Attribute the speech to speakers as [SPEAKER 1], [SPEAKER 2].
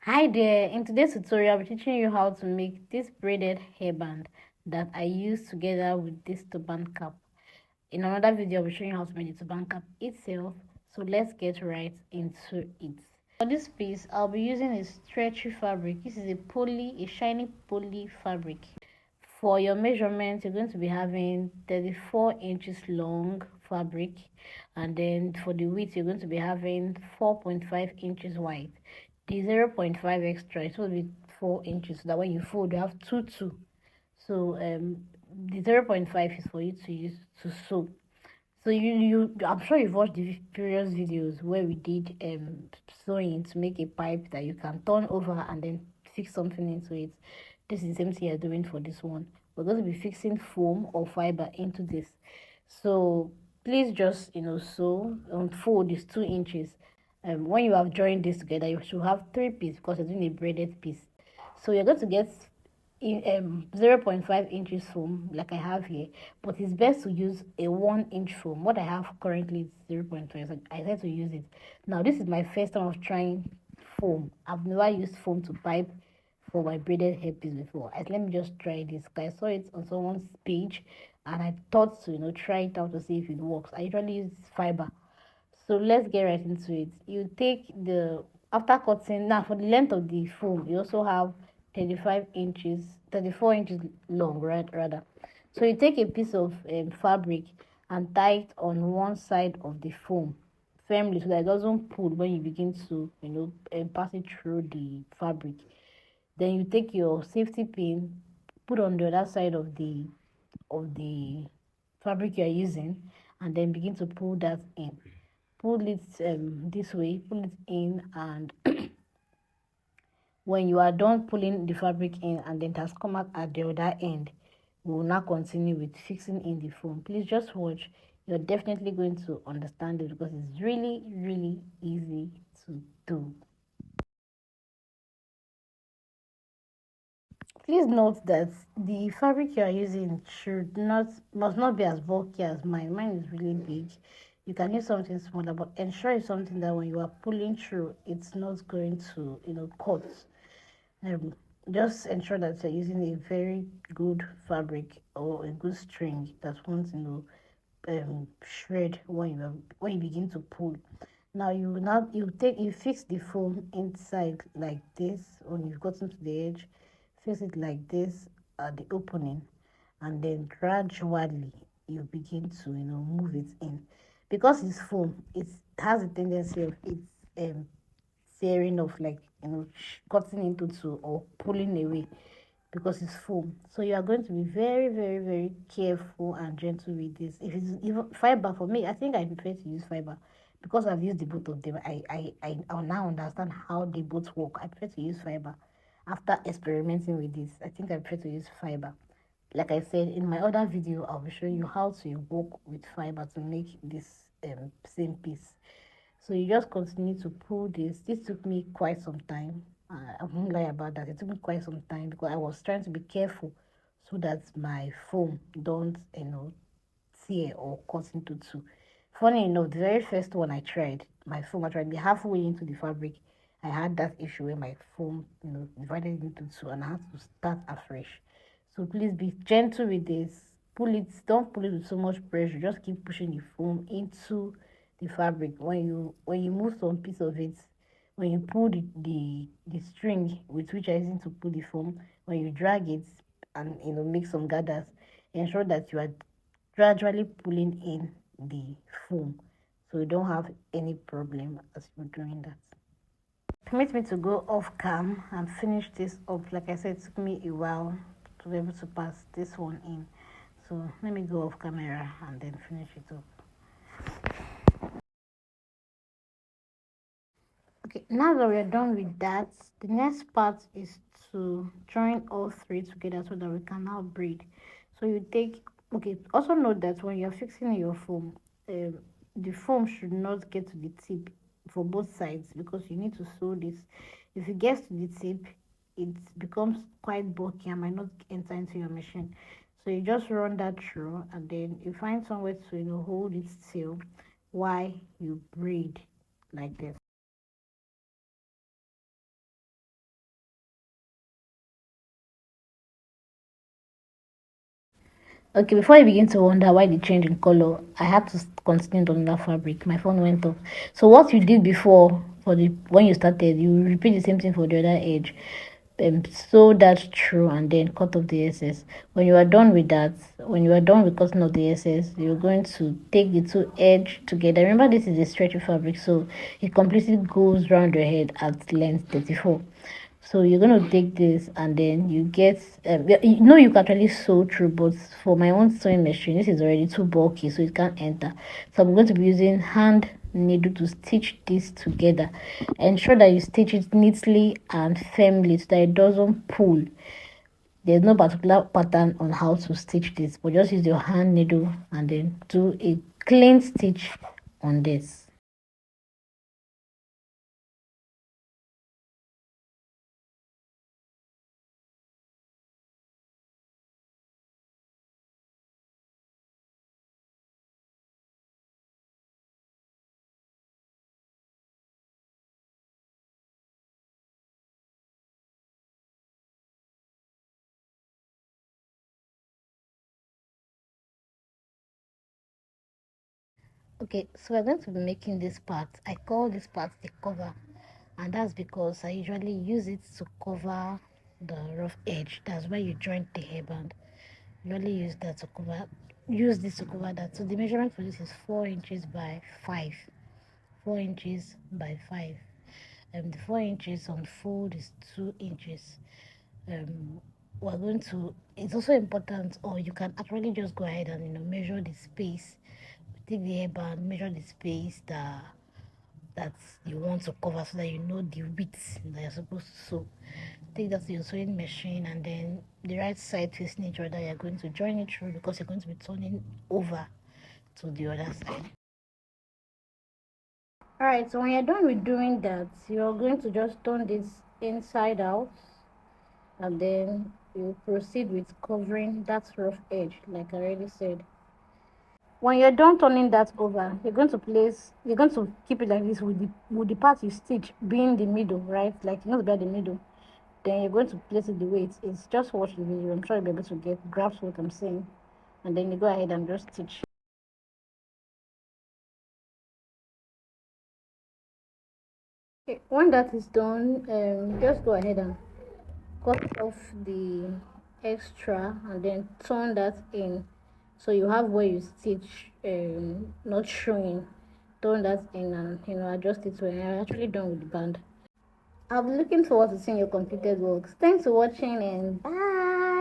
[SPEAKER 1] Hi there, in today's tutorial I'll be teaching you how to make this braided hairband that I use together with this turban cap. In another video I'll be showing you how to make the turban cap itself, so let's get right into it. For this piece I'll be using a stretchy fabric. This is a shiny poly fabric. For your measurements, you're going to be having 34 inches long fabric, and then for the width you're going to be having 4.5 inches wide. The 0.5 extra, it will be 4 inches, so that when you fold you have 2 so the 0.5 is for you to use to sew. So I'm sure you've watched the previous videos where we did sewing to make a pipe that you can turn over and then fix something into it. This is the same thing you're doing for this one. We're going to be fixing foam or fiber into this. So please just sew and fold is 2 inches. When you have joined this together, you should have 3 pieces because you're doing a braided piece. So you're going to get in 0.5 inches foam like I have here, but it's best to use a 1 inch foam. What I have currently is 0.5, so I decided to use it. Now this is my first time of trying foam. I've never used foam to pipe for my braided hairpiece before. Let me just try this. I saw it on someone's page and I thought to try it out to see if it works. I usually use fiber. So let's get right into it. You take the after cutting. Now for the length of the foam you also have 35 inches 34 inches long, right? Rather, so you take a piece of fabric and tie it on one side of the foam firmly so that it doesn't pull when you begin to pass it through the fabric. Then you take your safety pin, put on the other side of the fabric you are using, and then begin to pull that in. Pull it this way, pull it in, and when you are done pulling the fabric in and then it has come out at the other end, we will now continue with fixing in the foam. Please just watch. You're definitely going to understand it because it's really easy to do. Please note that the fabric you are using must not be as bulky as mine. Mine is really big. You can use something smaller, but ensure it's something that when you are pulling through, it's not going to cut. Um, just ensure that you're using a very good fabric or a good string that won't shred when you begin to pull. Now you fix the foam inside like this. When you've gotten to the edge, fix it like this at the opening, and then gradually you begin to move it in. Because it's foam, it has a tendency of it's tearing off, like cutting into two or pulling away because it's foam. So you are going to be very careful and gentle with this. If it's even fiber, for me, I think I prefer to use fiber because I've used the both of them. I now understand how they both work. I prefer to use fiber after experimenting with this. I think I prefer to use fiber. Like I said in my other video, I'll be showing you how to work with fiber to make this same piece. So you just continue to pull this took me quite some time. I won't lie about that. It took me quite some time because I was trying to be careful so that my foam don't tear or cut into two. Funny enough, the very first one I tried, my foam, I tried be halfway into the fabric. I had that issue where my foam divided into two and I had to start afresh. So please be gentle with this. Pull it, don't pull it with so much pressure. Just keep pushing the foam into the fabric. When you move some piece of it, when you pull the string with which I using to pull the foam, when you drag it and make some gathers, ensure that you are gradually pulling in the foam so you don't have any problem as you're doing that. Permit me to go off cam and finish this up. Like I said, it took me a while to be able to pass this one in, so let me go off camera and then finish it up. Okay, now that we're done with that, the next part is to join all three together so that we can now braid. So you take, okay, also note that when you're fixing your foam, the foam should not get to the tip for both sides because you need to sew this. If it gets to the tip, it becomes quite bulky and might not enter into your machine. So you just run that through and then you find somewhere to hold it still while you braid like this. Okay, before I begin to wonder why the change in color, I had to continue on that fabric. My phone went off. So what you did before for the when you started, you repeat the same thing for the other edge. Sew that through and then cut off the excess. When you are done with that, when you are done with cutting off the excess, you're going to take the two edge together. Remember, this is a stretchy fabric, so it completely goes round your head at length 34. So you're going to take this and then you get you know you can actually sew through, but for my own sewing machine this is already too bulky, so it can't enter. So I'm going to be using hand needle to stitch this together. Ensure that you stitch it neatly and firmly so that it doesn't pull. There's no particular pattern on how to stitch this, but just use your hand needle and then do a clean stitch on this. Okay, so we're going to be making this part. I call this part the cover, and that's because I usually use it to cover the rough edge. That's why you join the hairband. Usually use this to cover that. So the measurement for this is 4 inches by 5. 4 inches by 5. The 4 inches on fold is 2 inches. We're going to, it's also important, or you can actually just go ahead and measure the space. Take the hairband, measure the space that you want to cover so that you know the width that you're supposed to sew. Take that to your sewing machine, and then the right side facing each other, you're going to join it through because you're going to be turning over to the other side. Alright, so when you're done with doing that, you're going to just turn this inside out, and then you proceed with covering that rough edge like I already said. When you're done turning that over, you're going to keep it like this with the part you stitch being the middle, right? Like you're going to be at the middle. Then you're going to place it the way it is. Just watch the video. I'm sure you'll be able to grasp what I'm saying. And then you go ahead and just stitch. Okay, when that is done, just go ahead and cut off the extra and then turn that in, so you have where you stitch not showing. Turn that in and adjust it when you're actually done with the band. I'll be looking forward to seeing your completed works. Thanks for watching and bye.